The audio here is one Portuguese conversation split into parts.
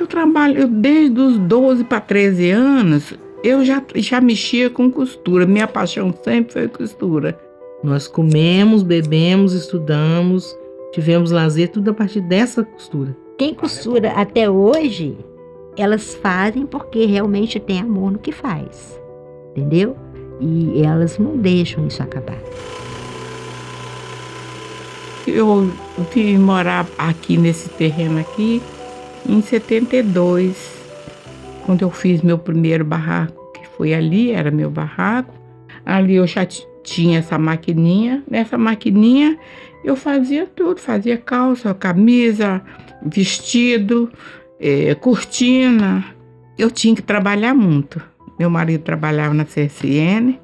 eu trabalho desde os 12 para 13 anos, eu já mexia com costura. Minha paixão sempre foi costura. Nós comemos, bebemos, estudamos, tivemos lazer, tudo a partir dessa costura. Quem costura até hoje, elas fazem porque realmente tem amor no que faz, entendeu? E elas não deixam isso acabar. Eu vim morar aqui nesse terreno aqui em 72, quando eu fiz meu primeiro barraco, que foi ali, era meu barraco. Ali eu já tinha essa maquininha. Nessa maquininha eu fazia tudo, fazia calça, camisa, vestido, cortina. Eu tinha que trabalhar muito. Meu marido trabalhava na CSN,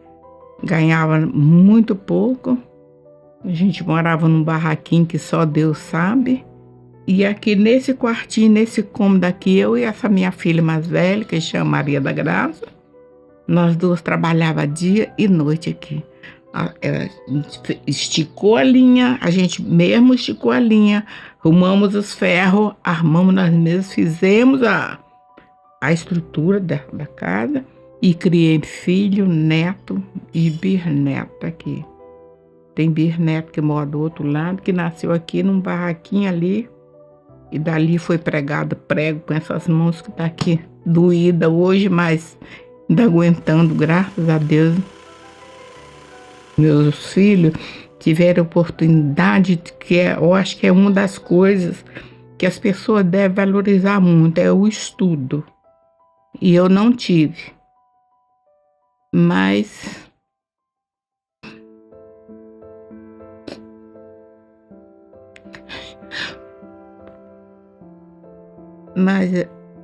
ganhava muito pouco. A gente morava num barraquinho que só Deus sabe. E aqui nesse quartinho, nesse cômodo aqui, eu e essa minha filha mais velha, que chama Maria da Graça, nós duas trabalhávamos dia e noite aqui. A gente esticou a linha, a gente mesmo esticou a linha, arrumamos os ferros, armamos nós mesmos, fizemos a estrutura da casa e criei filho, neto e bisneto aqui. Tem bisneto que mora do outro lado, que nasceu aqui num barraquinho ali. E dali foi pregado prego com essas mãos que tá aqui doída hoje, mas ainda aguentando, graças a Deus. Meus filhos tiveram oportunidade, eu acho que é uma das coisas que as pessoas devem valorizar muito, é o estudo. E eu não tive. Mas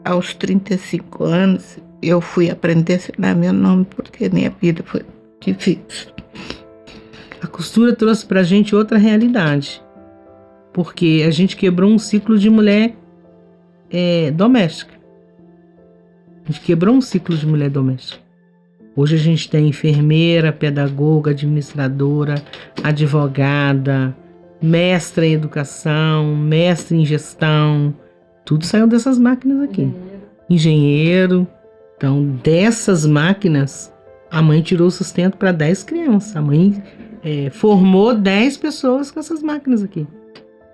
aos 35 anos eu fui aprender a ensinar meu nome, porque minha vida foi difícil. A costura trouxe pra gente outra realidade, porque a gente quebrou um ciclo de mulher doméstica. A gente quebrou um ciclo de mulher doméstica. Hoje a gente tem enfermeira, pedagoga, administradora, advogada, mestra em educação, mestre em gestão. Tudo saiu dessas máquinas aqui. Engenheiro. Então, dessas máquinas, a mãe tirou o sustento para 10 crianças. A mãe formou 10 pessoas com essas máquinas aqui.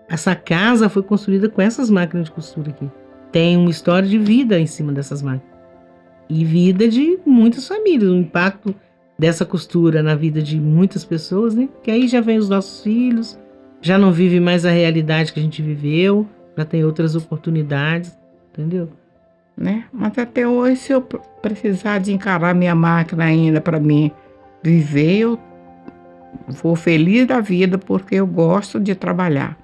Essa casa foi construída com essas máquinas de costura aqui. Tem uma história de vida em cima dessas máquinas. E vida de muitas famílias. O impacto dessa costura na vida de muitas pessoas, né? Que aí já vem os nossos filhos, já não vive mais a realidade que a gente viveu, já tem outras oportunidades, entendeu? Né? Mas até hoje, se eu precisar de encarar minha máquina ainda para mim viver, eu vou feliz da vida, porque eu gosto de trabalhar.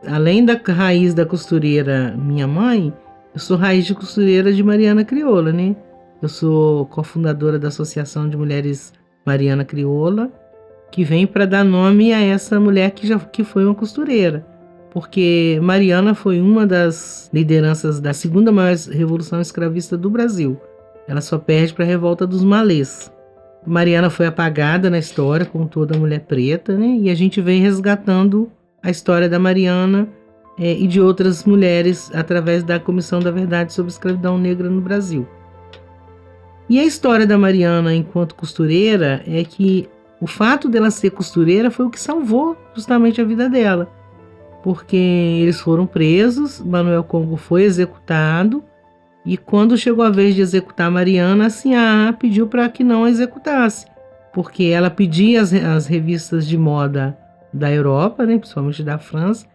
Além da raiz da costureira minha mãe, eu sou raiz de costureira de Mariana Crioula, né? Eu sou cofundadora da Associação de Mulheres Mariana Crioula, que vem para dar nome a essa mulher que foi uma costureira. Porque Mariana foi uma das lideranças da segunda maior revolução escravista do Brasil. Ela só perde para a revolta dos malês. Mariana foi apagada na história, como toda mulher preta, né? E a gente vem resgatando a história da Mariana e de outras mulheres através da Comissão da Verdade sobre Escravidão Negra no Brasil. E a história da Mariana enquanto costureira é que o fato dela ser costureira foi o que salvou justamente a vida dela. Porque eles foram presos, Manuel Congo foi executado, e quando chegou a vez de executar Mariana, a Sinhá pediu para que não a executasse, porque ela pedia as revistas de moda da Europa, né, principalmente da França,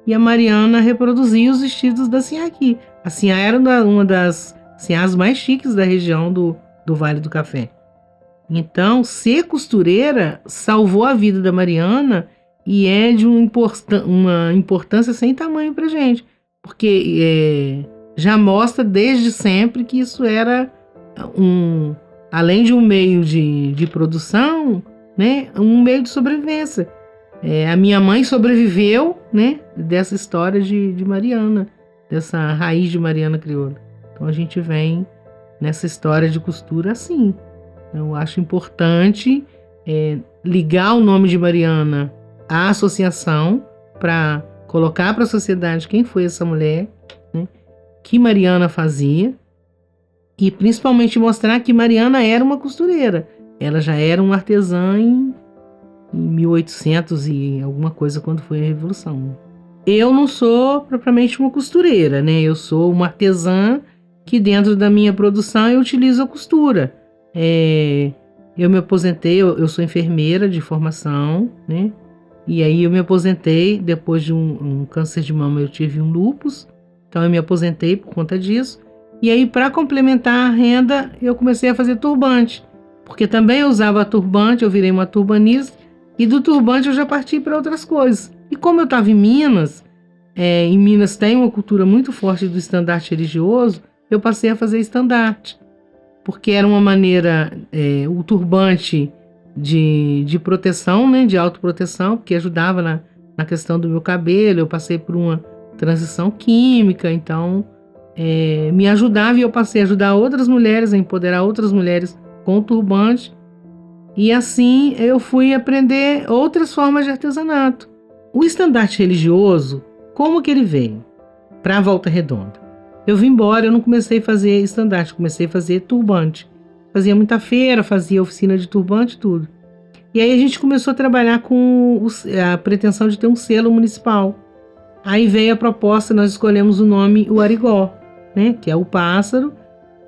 e a Mariana reproduzia os vestidos da Sinhá aqui. A Sinhá era uma das Sinhás mais chiques da região do Vale do Café. Então, ser costureira salvou a vida da Mariana, e é de uma importância sem tamanho pra gente, porque já mostra desde sempre que isso era além de um meio de produção, né, um meio de sobrevivência. A minha mãe sobreviveu, né, dessa história de Mariana, dessa raiz de Mariana Crioula. Então a gente vem nessa história de costura assim. Eu acho importante ligar o nome de Mariana à associação para colocar para a sociedade quem foi essa mulher, né? que Mariana fazia e principalmente mostrar que Mariana era uma costureira. Ela já era uma artesã em 1800 e alguma coisa, quando foi a Revolução. Eu não sou propriamente uma costureira, né? Eu sou uma artesã que dentro da minha produção eu utilizo a costura. Eu me aposentei, eu sou enfermeira de formação, né? E aí eu me aposentei depois de um câncer de mama, eu tive um lúpus, então eu me aposentei por conta disso. E aí, para complementar a renda, eu comecei a fazer turbante, porque também eu usava turbante, eu virei uma turbanista, e do turbante eu já parti para outras coisas. E como eu estava em Minas tem uma cultura muito forte do estandarte religioso, eu passei a fazer estandarte, porque era uma maneira, o turbante de proteção, né, de autoproteção, porque ajudava na questão do meu cabelo. Eu passei por uma transição química, então me ajudava, e eu passei a ajudar outras mulheres, a empoderar outras mulheres com o turbante, e assim eu fui aprender outras formas de artesanato. O estandarte religioso, como que ele veio para a Volta Redonda? Eu vim embora, eu não comecei a fazer estandarte, comecei a fazer turbante. Fazia muita feira, fazia oficina de turbante, tudo. E aí a gente começou a trabalhar com a pretensão de ter um selo municipal. Aí veio a proposta, nós escolhemos o nome o Arigó, né, que é o pássaro,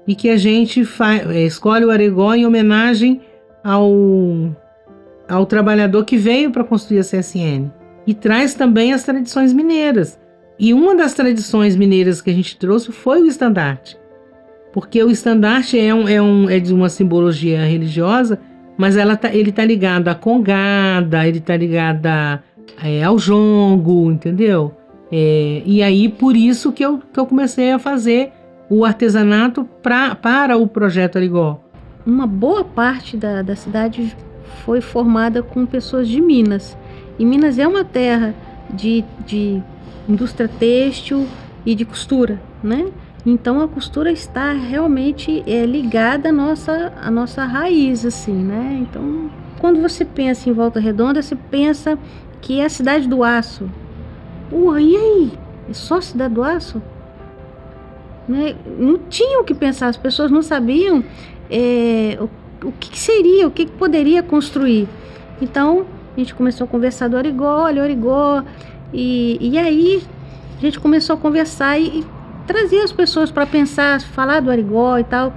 e que a gente escolhe o Arigó em homenagem ao trabalhador que veio para construir a CSN. E traz também as tradições mineiras. E uma das tradições mineiras que a gente trouxe foi o estandarte. Porque o estandarte é de uma simbologia religiosa, mas ele está ligado à congada, ele está ligado ao jongo, entendeu? E aí, por isso que eu comecei a fazer o artesanato para o Projeto Arigó. Uma boa parte da cidade foi formada com pessoas de Minas. E Minas é uma terra de indústria têxtil e de costura, né? Então a costura está realmente ligada à nossa raiz, assim, né? Então, quando você pensa em Volta Redonda, você pensa que é a cidade do aço. Porra, e aí? É só a cidade do aço? Né? Não tinham o que pensar, as pessoas não sabiam o que seria, o que poderia construir. Então, a gente começou a conversar do Arigó, olha o Arigó, e aí a gente começou a conversar e trazer as pessoas para pensar, falar do Arigó e tal.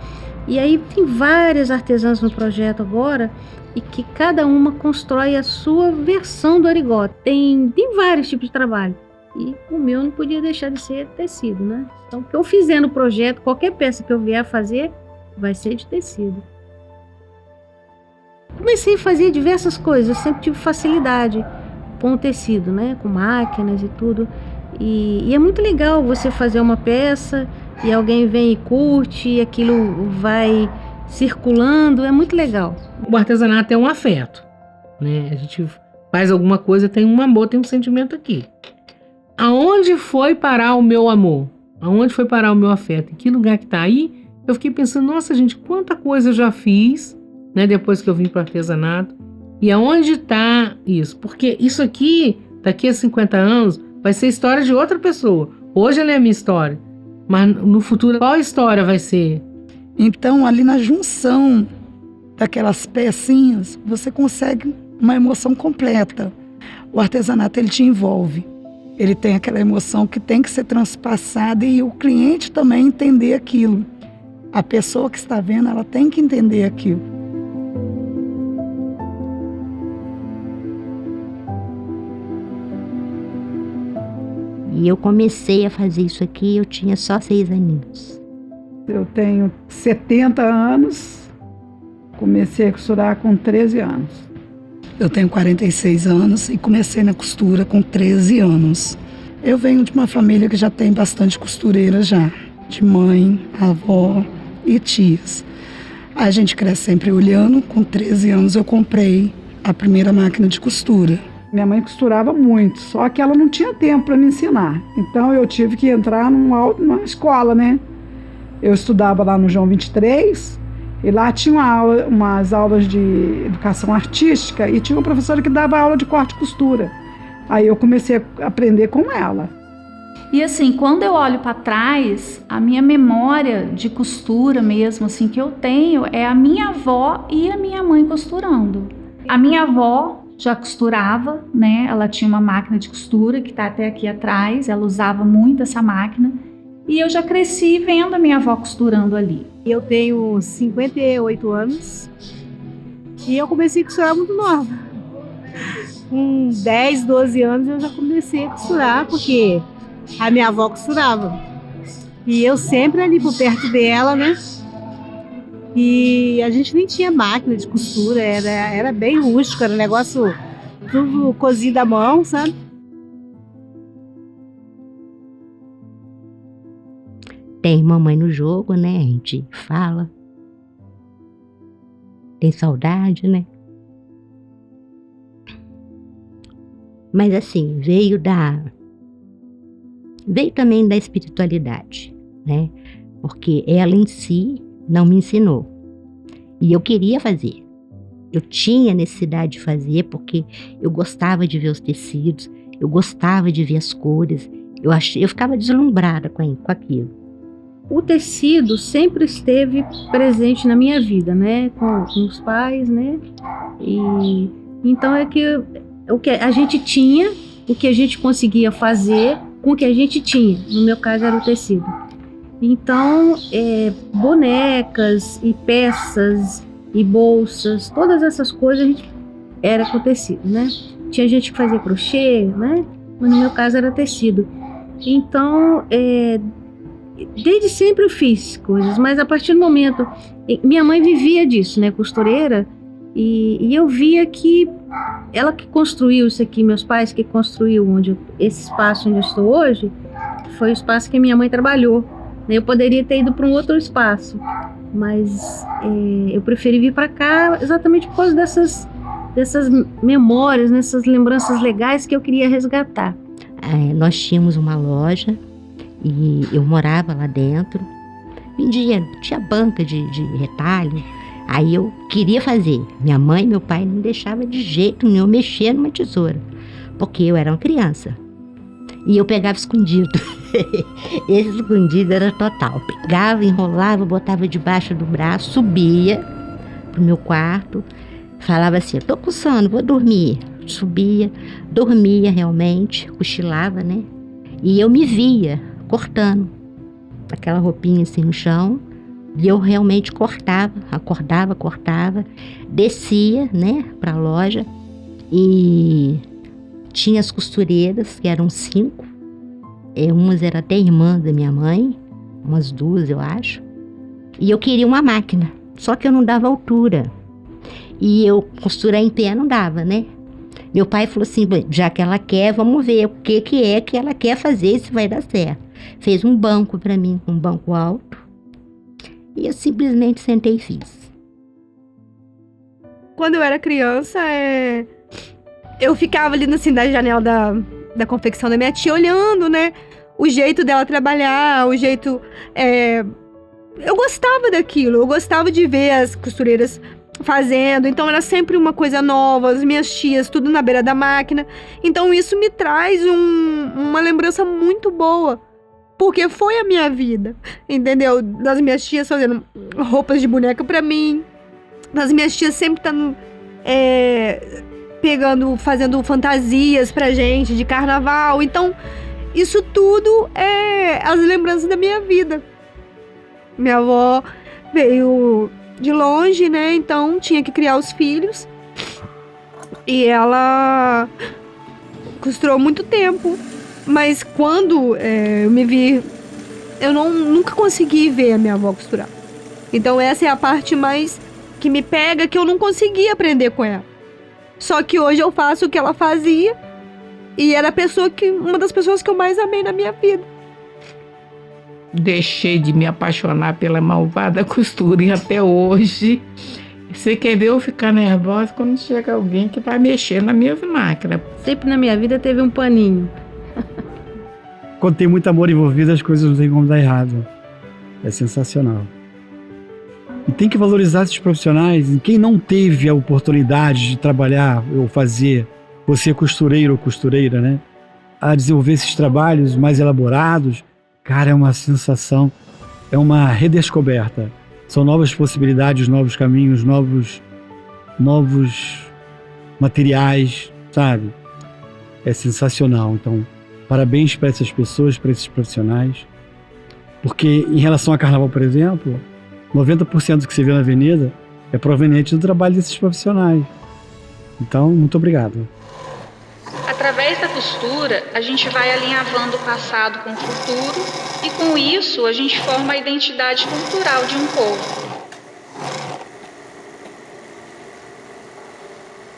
E aí tem várias artesãs no projeto agora, e que cada uma constrói a sua versão do Arigó. Tem vários tipos de trabalho. E o meu não podia deixar de ser tecido, né? Então, o que eu fizer no projeto, qualquer peça que eu vier a fazer, vai ser de tecido. Comecei a fazer diversas coisas, eu sempre tive facilidade com o tecido, né? Com máquinas e tudo. E é muito legal você fazer uma peça e alguém vem e curte, e aquilo vai circulando, é muito legal. O artesanato é um afeto, né? A gente faz alguma coisa, tem um amor, tem um sentimento aqui. Aonde foi parar o meu amor? Aonde foi parar o meu afeto? Em que lugar que tá aí? Eu fiquei pensando, nossa gente, quanta coisa eu já fiz, né, depois que eu vim para o artesanato. E aonde está isso? Porque isso aqui, daqui a 50 anos, vai ser história de outra pessoa. Hoje ela é a minha história, mas no futuro qual história vai ser? Então, ali na junção daquelas pecinhas, você consegue uma emoção completa. O artesanato, ele te envolve. Ele tem aquela emoção que tem que ser transpassada, e o cliente também entender aquilo. A pessoa que está vendo, ela tem que entender aquilo. E eu comecei a fazer isso aqui, eu tinha só 6 aninhos. Eu tenho 70 anos, comecei a costurar com 13 anos. Eu tenho 46 anos e comecei na costura com 13 anos. Eu venho de uma família que já tem bastante costureira já, de mãe, avó e tias. A gente cresce sempre olhando. Com 13 anos eu comprei a primeira máquina de costura. Minha mãe costurava muito, só que ela não tinha tempo para me ensinar. Então eu tive que entrar numa escola, né? Eu estudava lá no João 23, e lá tinha umas aulas de educação artística, e tinha uma professora que dava aula de corte e costura. Aí eu comecei a aprender com ela. E assim, quando eu olho para trás, a minha memória de costura mesmo, assim, que eu tenho é a minha avó e a minha mãe costurando. A minha avó já costurava, né? Ela tinha uma máquina de costura que está até aqui atrás, ela usava muito essa máquina. E eu já cresci vendo a minha avó costurando ali. Eu tenho 58 anos e eu comecei a costurar muito nova. Com 10, 12 anos eu já comecei a costurar, porque a minha avó costurava. E eu sempre ali por perto dela, né? E a gente nem tinha máquina de costura, era bem rústico, era um negócio tudo cozido à mão, sabe? Tem mamãe no jogo, né? A gente fala. Tem saudade, né? Mas assim, veio também da espiritualidade, né? Porque ela em si não me ensinou. E eu queria fazer. Eu tinha necessidade de fazer porque eu gostava de ver os tecidos, eu gostava de ver as cores, eu ficava deslumbrada com aquilo. O tecido sempre esteve presente na minha vida, né? Com os pais, né? E então é que o que a gente tinha, o que a gente conseguia fazer com o que a gente tinha. No meu caso era o tecido. Então, bonecas e peças e bolsas, todas essas coisas a gente era com tecido, né? Tinha gente que fazia crochê, né? Mas no meu caso era tecido. Então, desde sempre eu fiz coisas, mas a partir do momento... Minha mãe vivia disso, né? Costureira. E eu via que ela que construiu isso aqui, meus pais que construiu esse espaço onde eu estou hoje, foi o espaço que minha mãe trabalhou. Eu poderia ter ido para um outro espaço, mas eu preferi vir para cá exatamente por causa dessas memórias, dessas lembranças legais que eu queria resgatar. Nós tínhamos uma loja e eu morava lá dentro, vendia, tinha banca de retalho. Aí eu queria fazer. Minha mãe e meu pai não deixavam de jeito nenhum mexer numa tesoura, porque eu era uma criança. E eu pegava escondido. Esse escondido era total. Pegava, enrolava, botava debaixo do braço, subia pro meu quarto, falava assim, eu tô com sono, vou dormir. Subia, dormia realmente, cochilava, né? E eu me via cortando aquela roupinha assim no chão. E eu realmente cortava, descia, né, para a loja e tinha as costureiras, que eram 5, umas eram até irmãs da minha mãe, umas 2 eu acho, e eu queria uma máquina, só que eu não dava altura, e eu costurar em pé não dava, né? Meu pai falou assim, já que ela quer, vamos ver o que é que ela quer fazer, se vai dar certo. Fez um banco para mim, um banco alto, e eu simplesmente sentei e fiz. Quando eu era criança, eu ficava ali assim, na janela da confecção da minha tia, olhando, né? O jeito dela trabalhar, o jeito... eu gostava daquilo, eu gostava de ver as costureiras fazendo. Então era sempre uma coisa nova, as minhas tias, tudo na beira da máquina. Então isso me traz uma lembrança muito boa. Porque foi a minha vida, entendeu? Das minhas tias fazendo roupas de boneca pra mim. Das minhas tias sempre estando fazendo fantasias pra gente de carnaval. Então, isso tudo é as lembranças da minha vida. Minha avó veio de longe, né? Então, tinha que criar os filhos. E ela costurou muito tempo. Mas quando eu me vi, eu nunca consegui ver a minha avó costurar. Então essa é a parte mais que me pega, que eu não consegui aprender com ela. Só que hoje eu faço o que ela fazia e era uma das pessoas que eu mais amei na minha vida. Deixei de me apaixonar pela malvada costura e até hoje você quer ver eu ficar nervosa quando chega alguém que vai mexer na minha máquina. Sempre na minha vida teve um paninho. Quando tem muito amor envolvido, as coisas não tem como dar errado. É sensacional. E tem que valorizar esses profissionais. E quem não teve a oportunidade de trabalhar ou fazer, você costureiro ou costureira, né? a desenvolver esses trabalhos mais elaborados, cara, é uma sensação, é uma redescoberta. São novas possibilidades, novos caminhos, novos materiais, sabe? É sensacional. Então, parabéns para essas pessoas, para esses profissionais. Porque em relação a carnaval, por exemplo, 90% do que você vê na avenida é proveniente do trabalho desses profissionais. Então, muito obrigado. Através da costura, a gente vai alinhavando o passado com o futuro e com isso a gente forma a identidade cultural de um povo.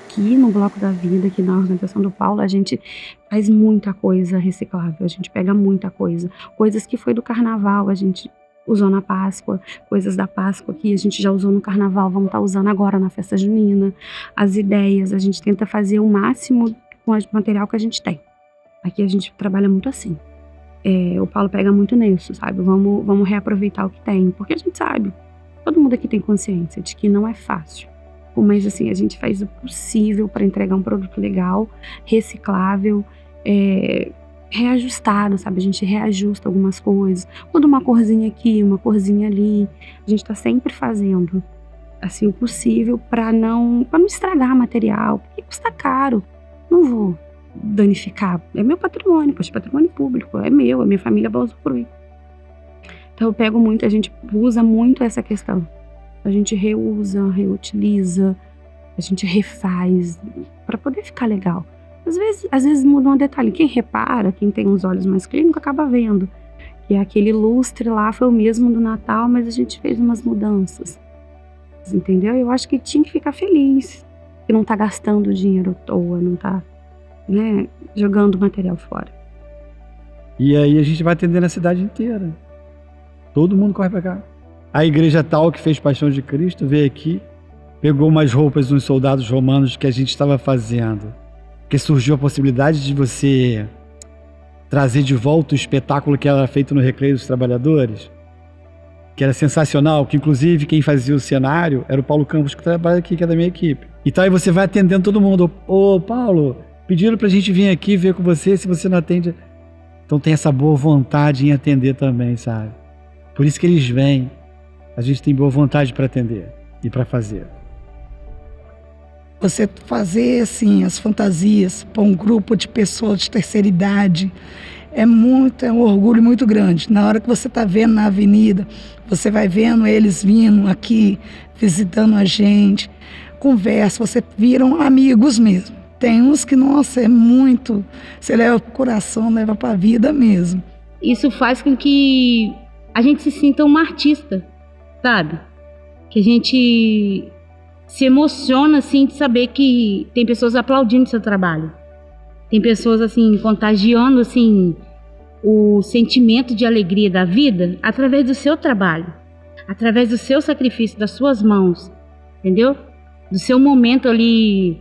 Aqui no Bloco da Vida, aqui na organização do Paulo, a gente faz muita coisa reciclável, a gente pega muita coisa. Coisas que foi do carnaval, a gente usou na Páscoa, coisas da Páscoa que a gente já usou no carnaval, vamos estar usando agora na festa junina. As ideias, a gente tenta fazer o máximo com o material que a gente tem. Aqui a gente trabalha muito assim. O Paulo pega muito nisso, sabe? Vamos reaproveitar o que tem, porque a gente sabe, todo mundo aqui tem consciência de que não é fácil. Mas assim, a gente faz o possível para entregar um produto legal, reciclável, reajustado, sabe? A gente reajusta algumas coisas, muda uma corzinha aqui, uma corzinha ali. A gente tá sempre fazendo assim o possível para não estragar material, porque custa caro. Não vou danificar. É meu patrimônio, poxa, patrimônio público, é meu, a minha família vai usufruir. Então eu pego muito, a gente usa muito essa questão. A gente reusa, reutiliza, a gente refaz para poder ficar legal. Às vezes muda um detalhe. Quem repara, quem tem os olhos mais clínicos, acaba vendo que aquele lustre lá foi o mesmo do Natal, mas a gente fez umas mudanças. Entendeu? Eu acho que tinha que ficar feliz, que não tá gastando dinheiro à toa, não tá, né, jogando material fora. E aí a gente vai atendendo a cidade inteira. Todo mundo corre pra cá. A igreja tal que fez Paixão de Cristo veio aqui, pegou umas roupas dos soldados romanos que a gente estava fazendo, que surgiu a possibilidade de você trazer de volta o espetáculo que era feito no Recreio dos Trabalhadores, que era sensacional, que inclusive quem fazia o cenário era o Paulo Campos, que trabalha aqui, que é da minha equipe. Então aí você vai atendendo todo mundo. Ô Paulo, pediram pra gente vir aqui ver com você, se você não atende. Então tem essa boa vontade em atender também, sabe? Por isso que eles vêm. A gente tem boa vontade para atender e para fazer. Você fazer assim as fantasias para um grupo de pessoas de terceira idade é um orgulho muito grande. Na hora que você está vendo na avenida, você vai vendo eles vindo aqui, visitando a gente, conversa, você viram amigos mesmo. Tem uns que, nossa, é muito, você leva para o coração, leva para a vida mesmo. Isso faz com que a gente se sinta uma artista, sabe? Que a gente se emociona, assim, de saber que tem pessoas aplaudindo seu trabalho. Tem pessoas, assim, contagiando, assim, o sentimento de alegria da vida através do seu trabalho, através do seu sacrifício, das suas mãos, entendeu? Do seu momento ali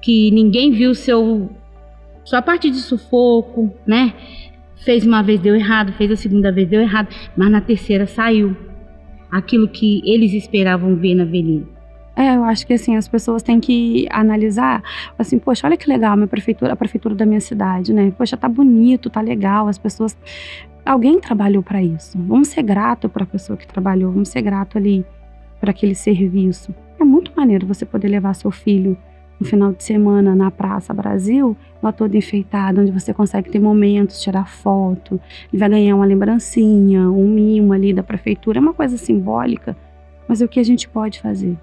que ninguém viu sua parte de sufoco, né? Fez uma vez, deu errado, fez a segunda vez, deu errado, mas na terceira saiu aquilo que eles esperavam ver na avenida. Eu acho que assim, as pessoas têm que analisar, assim, poxa, olha que legal a prefeitura da minha cidade, né? Poxa, tá bonito, tá legal, as pessoas... Alguém trabalhou para isso. Vamos ser grato para a pessoa que trabalhou, vamos ser grato ali para aquele serviço. É muito maneiro você poder levar seu filho no final de semana na Praça Brasil, lá todo enfeitado, onde você consegue ter momentos, tirar foto, ele vai ganhar uma lembrancinha, um mimo ali da prefeitura, é uma coisa simbólica, mas é o que a gente pode fazer.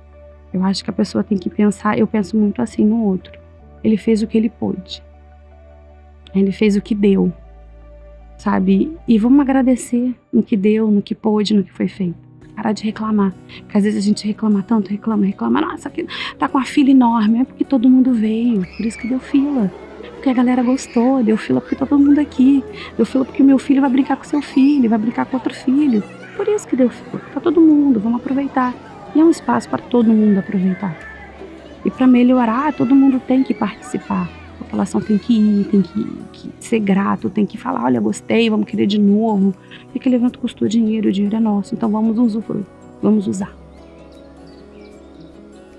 Eu acho que a pessoa tem que pensar, eu penso muito assim no outro. Ele fez o que ele pôde. Ele fez o que deu, sabe? E vamos agradecer no que deu, no que pôde, no que foi feito. Parar de reclamar. Porque às vezes a gente reclama tanto, reclama. Nossa, aqui tá com a fila enorme. É porque todo mundo veio, por isso que deu fila. Porque a galera gostou, deu fila porque tá todo mundo aqui. Deu fila porque o meu filho vai brincar com seu filho, vai brincar com outro filho. Por isso que deu fila. Tá todo mundo, vamos aproveitar. E é um espaço para todo mundo aproveitar. E para melhorar, todo mundo tem que participar. A população tem que ir, tem que ser grato, tem que falar, olha, gostei, vamos querer de novo. E aquele evento custou dinheiro, o dinheiro é nosso, então vamos usufruir, vamos usar.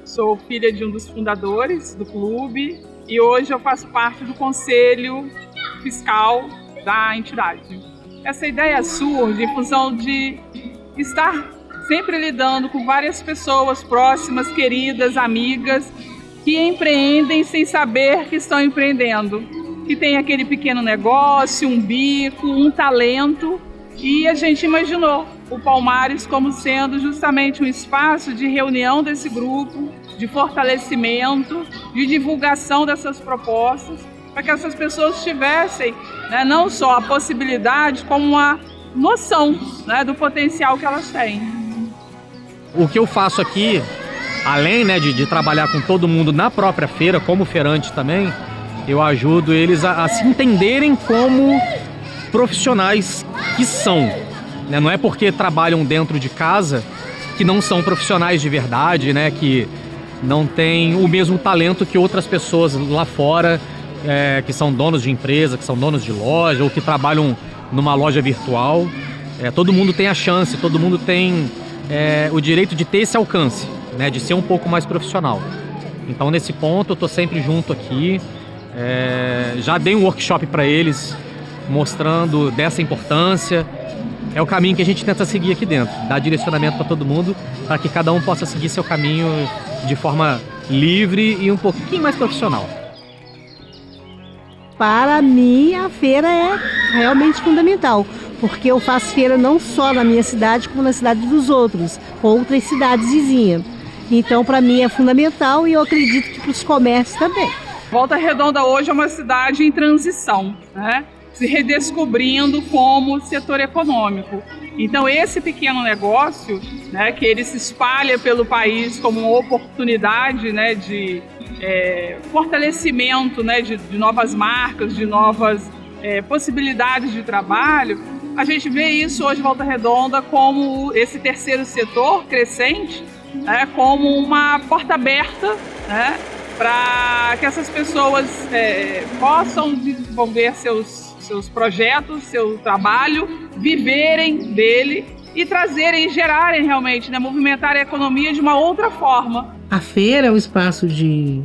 Sou filha de um dos fundadores do clube e hoje eu faço parte do conselho fiscal da entidade. Essa ideia surge em função de estar sempre lidando com várias pessoas próximas, queridas, amigas, que empreendem sem saber que estão empreendendo, que tem aquele pequeno negócio, um bico, um talento, e a gente imaginou o Palmares como sendo justamente um espaço de reunião desse grupo, de fortalecimento, de divulgação dessas propostas, para que essas pessoas tivessem, né, não só a possibilidade, como uma noção, né, do potencial que elas têm. O que eu faço aqui, além, né, de trabalhar com todo mundo na própria feira, como feirante também, eu ajudo eles a se entenderem como profissionais que são. Né? Não é porque trabalham dentro de casa que não são profissionais de verdade, né? Que não têm o mesmo talento que outras pessoas lá fora, que são donos de empresa, que são donos de loja ou que trabalham numa loja virtual. Todo mundo tem a chance, todo mundo tem o direito de ter esse alcance, né? De ser um pouco mais profissional. Então, nesse ponto, eu estou sempre junto aqui. Já dei um workshop para eles mostrando dessa importância. É o caminho que a gente tenta seguir aqui dentro, dar direcionamento para todo mundo, para que cada um possa seguir seu caminho de forma livre e um pouquinho mais profissional. Para mim, a feira é realmente fundamental, porque eu faço feira não só na minha cidade, como na cidade dos outros, outras cidades vizinhas. Então, para mim é fundamental e eu acredito que para os comércios também. Volta Redonda hoje é uma cidade em transição, né? Se redescobrindo como setor econômico. Então, esse pequeno negócio, né, que ele se espalha pelo país como uma oportunidade, né, de fortalecimento, né, de novas marcas, de novas possibilidades de trabalho, a gente vê isso hoje em Volta Redonda como esse terceiro setor crescente, né, como uma porta aberta, né, para que essas pessoas possam desenvolver seus projetos, seu trabalho, viverem dele e trazerem, gerarem realmente, né, movimentar a economia de uma outra forma. A feira é um espaço de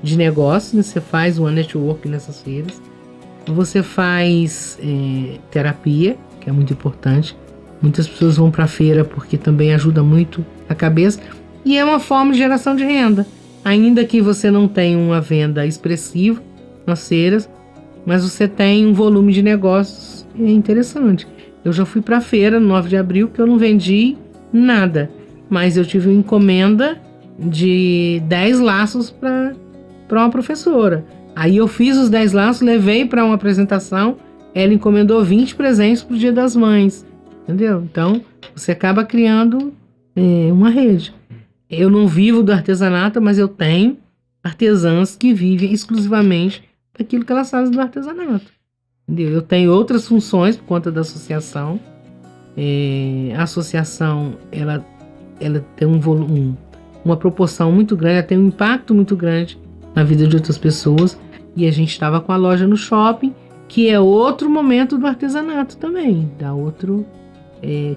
negócio, né? Você faz uma network nessas feiras, você faz terapia, que é muito importante. Muitas pessoas vão para a feira porque também ajuda muito a cabeça, e é uma forma de geração de renda. Ainda que você não tenha uma venda expressiva nas feiras, mas você tem um volume de negócios interessante. Eu já fui para a feira no 9 de abril que eu não vendi nada, mas eu tive uma encomenda de 10 laços para uma professora. Aí eu fiz os 10 laços, levei para uma apresentação, ela encomendou 20 presentes para o Dia das Mães, entendeu? Então você acaba criando uma rede. Eu não vivo do artesanato, mas eu tenho artesãs que vivem exclusivamente daquilo que elas fazem do artesanato. Entendeu? Eu tenho outras funções por conta da associação. A associação ela tem uma proporção muito grande, ela tem um impacto muito grande na vida de outras pessoas. E a gente estava com a loja no shopping, que é outro momento do artesanato também. Dá outro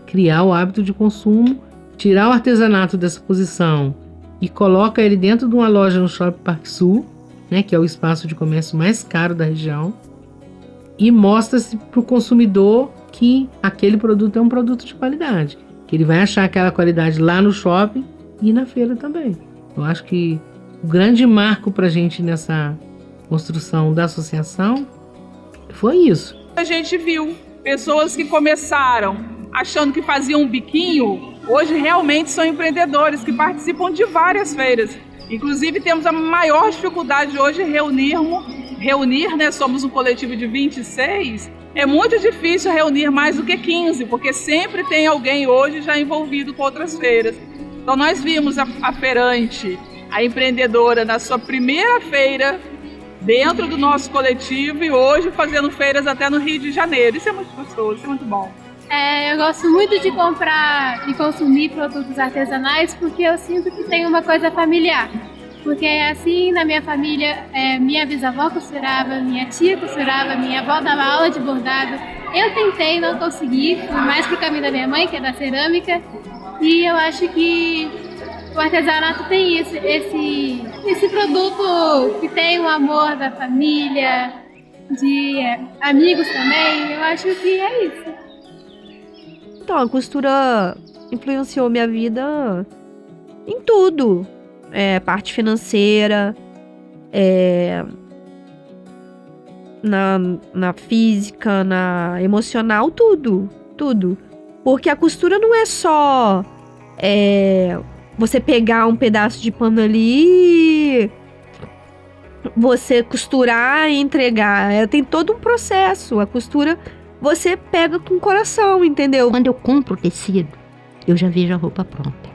criar o hábito de consumo, tirar o artesanato dessa posição e coloca ele dentro de uma loja no Shopping Parque Sul, né, que é o espaço de comércio mais caro da região, e mostra-se para o consumidor que aquele produto é um produto de qualidade, que ele vai achar aquela qualidade lá no shopping e na feira também. Eu acho que o grande marco para a gente nessa construção da associação foi isso. A gente viu pessoas que começaram achando que faziam um biquinho, hoje realmente são empreendedores que participam de várias feiras. Inclusive temos a maior dificuldade hoje em reunir, né? Somos um coletivo de 26, é muito difícil reunir mais do que 15, porque sempre tem alguém hoje já envolvido com outras feiras. Então nós vimos a feirante, a empreendedora na sua primeira feira dentro do nosso coletivo e hoje fazendo feiras até no Rio de Janeiro. Isso é muito gostoso, isso é muito bom. Eu gosto muito de comprar e consumir produtos artesanais porque eu sinto que tem uma coisa familiar. Porque assim, na minha família, minha bisavó costurava, minha tia costurava, minha avó dava aula de bordado. Eu tentei, não consegui, fui mais pro caminho da minha mãe, que é da cerâmica. E eu acho que o artesanato tem isso, esse produto que tem o amor da família, de amigos também. Eu acho que é isso. Então, a costura influenciou minha vida em tudo. Parte financeira, na física, na emocional, tudo. Porque a costura não é só você pegar um pedaço de pano ali, você costurar e entregar. Tem todo um processo. A costura você pega com o coração, entendeu? Quando eu compro o tecido, eu já vejo a roupa pronta.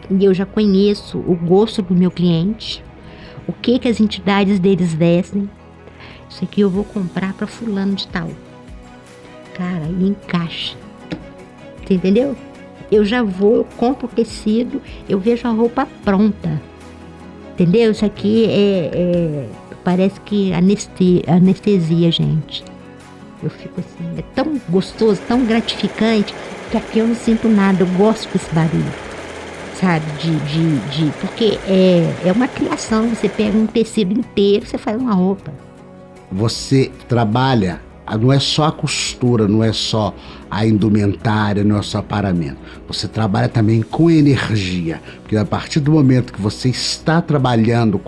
E eu já conheço o gosto do meu cliente, o que as entidades deles vestem. Isso aqui eu vou comprar para fulano de tal. Cara, e encaixa. Você entendeu? Eu já vou, eu compro o tecido, eu vejo a roupa pronta. Entendeu? Isso aqui parece que anestesia, gente. Eu fico assim, é tão gostoso, tão gratificante, que aqui eu não sinto nada, eu gosto desse barulho. Sabe, porque é uma criação, você pega um tecido inteiro, você faz uma roupa. Você trabalha, não é só a costura, não é só a indumentária, não é só o paramento. Você trabalha também com energia, porque a partir do momento que você está trabalhando,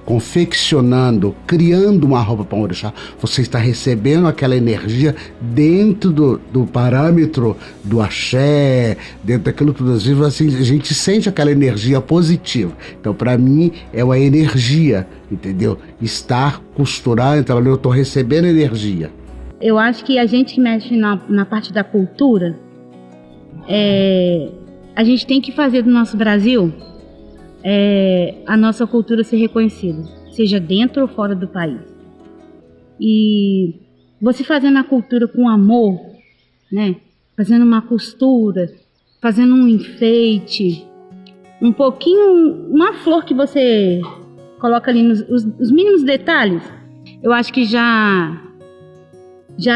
confeccionando, criando uma roupa para um orixá, você está recebendo aquela energia dentro do parâmetro do axé, dentro daquilo tudo. Às vezes assim, a gente sente aquela energia positiva. Então, para mim, é uma energia, entendeu? Estar costurando, trabalhando, eu estou recebendo energia. Eu acho que a gente que mexe na parte da cultura, a gente tem que fazer do nosso Brasil a nossa cultura ser reconhecida, seja dentro ou fora do país. E você fazendo a cultura com amor, né? Fazendo uma costura, fazendo um enfeite, um pouquinho, uma flor que você coloca ali os mínimos detalhes, eu acho que já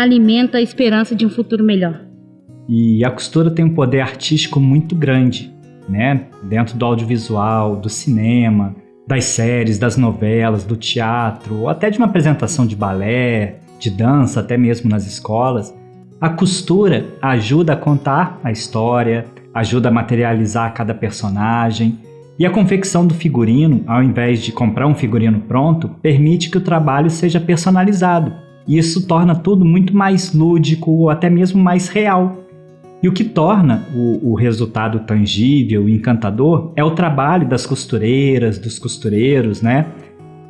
alimenta a esperança de um futuro melhor. E a costura tem um poder artístico muito grande, né? Dentro do audiovisual, do cinema, das séries, das novelas, do teatro, ou até de uma apresentação de balé, de dança, até mesmo nas escolas. A costura ajuda a contar a história, ajuda a materializar cada personagem. E a confecção do figurino, ao invés de comprar um figurino pronto, permite que o trabalho seja personalizado. E isso torna tudo muito mais lúdico ou até mesmo mais real. E o que torna o resultado tangível e encantador é o trabalho das costureiras, dos costureiros, né?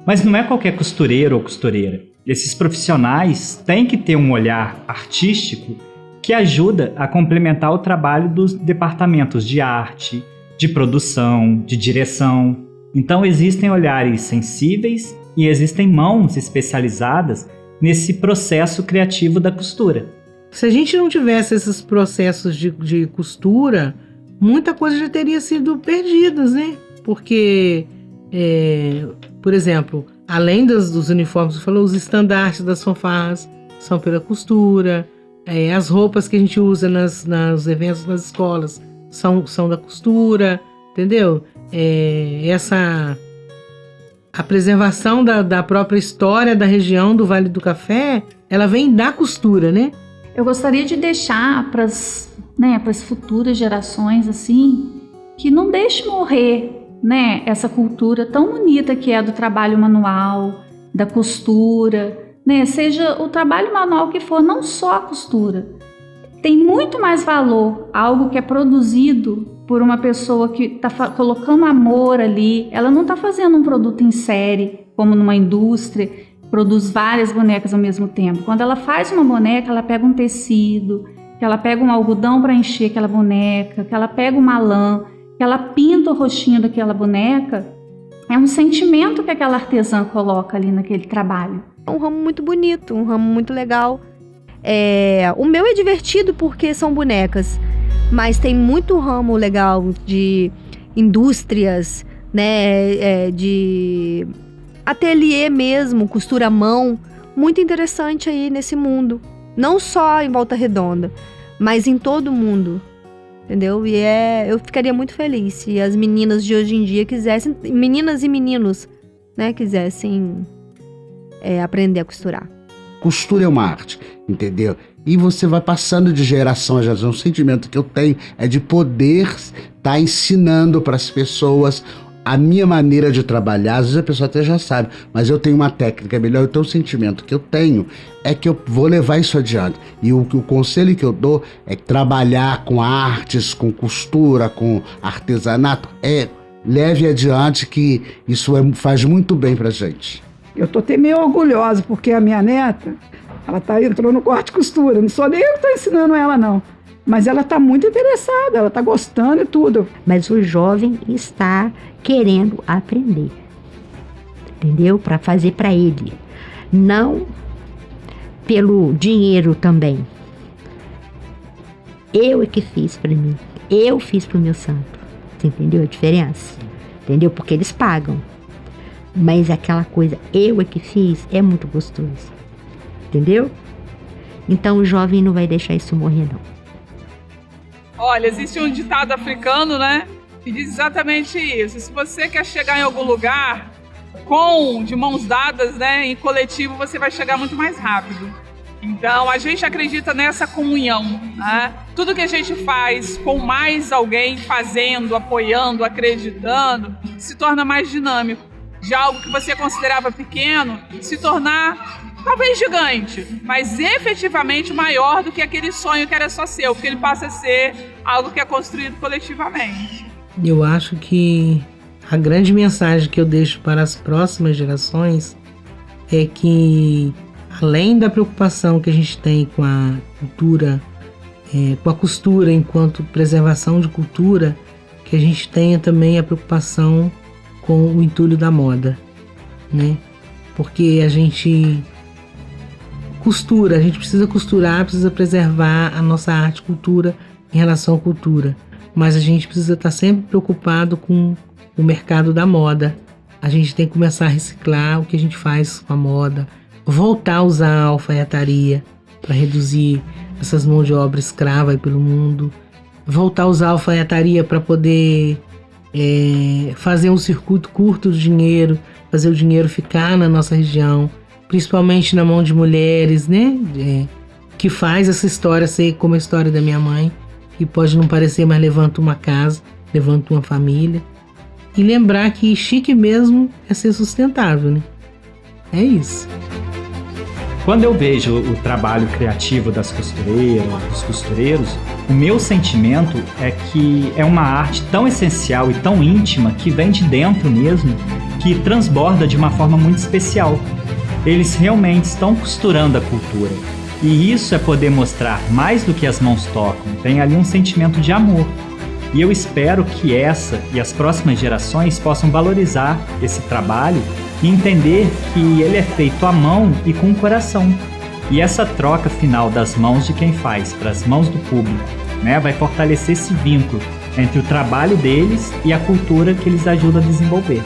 Mas não é qualquer costureiro ou costureira. Esses profissionais têm que ter um olhar artístico que ajuda a complementar o trabalho dos departamentos de arte, de produção, de direção. Então existem olhares sensíveis e existem mãos especializadas nesse processo criativo da costura. Se a gente não tivesse esses processos de costura, muita coisa já teria sido perdida, né? Porque, por exemplo, além dos uniformes, você falou, os estandartes das fanfarras são pela costura, as roupas que a gente usa nos eventos das escolas são da costura, entendeu? A preservação da própria história da região do Vale do Café, ela vem da costura, né? Eu gostaria de deixar para as futuras gerações, assim, que não deixe morrer, né, essa cultura tão bonita que é do trabalho manual, da costura, né? Seja o trabalho manual que for, não só a costura. Tem muito mais valor algo que é produzido por uma pessoa que está colocando amor ali. Ela não está fazendo um produto em série, como numa indústria, produz várias bonecas ao mesmo tempo. Quando ela faz uma boneca, ela pega um tecido, que ela pega um algodão para encher aquela boneca, que ela pega uma lã, que ela pinta o rostinho daquela boneca. É um sentimento que aquela artesã coloca ali naquele trabalho. É um ramo muito bonito, um ramo muito legal. O meu é divertido porque são bonecas, mas tem muito ramo legal de indústrias, né, de ateliê mesmo, costura à mão, muito interessante aí nesse mundo. Não só em Volta Redonda, mas em todo o mundo, entendeu? E eu ficaria muito feliz se as meninas de hoje em dia quisessem, meninas e meninos, né, quisessem aprender a costurar. Costura é uma arte, entendeu? E você vai passando de geração a geração. O sentimento que eu tenho é de poder estar ensinando para as pessoas a minha maneira de trabalhar. Às vezes a pessoa até já sabe, mas eu tenho uma técnica melhor. Então o sentimento que eu tenho é que eu vou levar isso adiante. E o conselho que eu dou é trabalhar com artes, com costura, com artesanato. Leve adiante, que isso faz muito bem pra gente. Eu tô até meio orgulhosa, porque a minha neta, ela entrou no corte e costura. Não sou nem eu que tô ensinando ela, não. Mas ela tá muito interessada, ela tá gostando e tudo. Mas o jovem está querendo aprender, entendeu? Para fazer para ele, não pelo dinheiro também. Eu é que fiz para mim, eu fiz pro meu santo. Você entendeu a diferença? Entendeu? Porque eles pagam. Mas aquela coisa, eu é que fiz, é muito gostoso. Entendeu? Então o jovem não vai deixar isso morrer, não. Olha, existe um ditado africano, né? Que diz exatamente isso. Se você quer chegar em algum lugar de mãos dadas, né? Em coletivo, você vai chegar muito mais rápido. Então, a gente acredita nessa comunhão, né? Tudo que a gente faz com mais alguém fazendo, apoiando, acreditando, se torna mais dinâmico. De algo que você considerava pequeno, se tornar talvez gigante, mas efetivamente maior do que aquele sonho que era só seu, porque ele passa a ser algo que é construído coletivamente. Eu acho que a grande mensagem que eu deixo para as próximas gerações é que, além da preocupação que a gente tem com a cultura, com a costura enquanto preservação de cultura, que a gente tenha também a preocupação com o entulho da moda, né? Porque a gente costura, a gente precisa costurar, precisa preservar a nossa arte e cultura em relação à cultura, mas a gente precisa estar sempre preocupado com o mercado da moda. A gente tem que começar a reciclar o que a gente faz com a moda, voltar a usar a alfaiataria para reduzir essas mãos de obra escrava aí pelo mundo, voltar a usar a alfaiataria para poder fazer um circuito curto do dinheiro, fazer o dinheiro ficar na nossa região, principalmente na mão de mulheres, né? Que faz essa história ser como a história da minha mãe, que pode não parecer, mas levanta uma casa, levanta uma família. E lembrar que chique mesmo é ser sustentável, né? É isso. Quando eu vejo o trabalho criativo das costureiras, dos costureiros, o meu sentimento é que é uma arte tão essencial e tão íntima que vem de dentro mesmo, que transborda de uma forma muito especial. Eles realmente estão costurando a cultura. E isso é poder mostrar mais do que as mãos tocam. Tem ali um sentimento de amor. E eu espero que essa e as próximas gerações possam valorizar esse trabalho e entender que ele é feito à mão e com o coração. E essa troca final das mãos de quem faz para as mãos do público, né, vai fortalecer esse vínculo entre o trabalho deles e a cultura que eles ajudam a desenvolver.